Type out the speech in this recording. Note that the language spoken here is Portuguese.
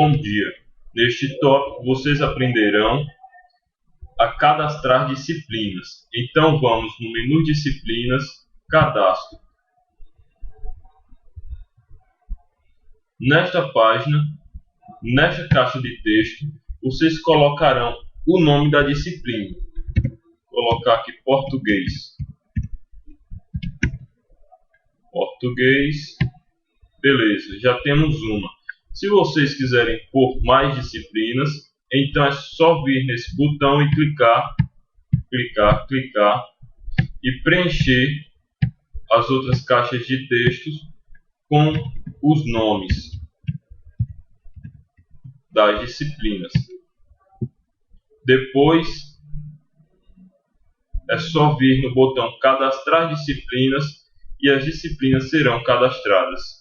Bom dia! Neste tópico vocês aprenderão a cadastrar disciplinas. Então vamos no menu Disciplinas, Cadastro. Nesta página, nesta caixa de texto, vocês colocarão o nome da disciplina. Vou colocar aqui português. Português. Beleza, já temos uma. Se vocês quiserem pôr mais disciplinas, então é só vir nesse botão e clicar e preencher as outras caixas de textos com os nomes das disciplinas. Depois é só vir no botão cadastrar disciplinas e as disciplinas serão cadastradas.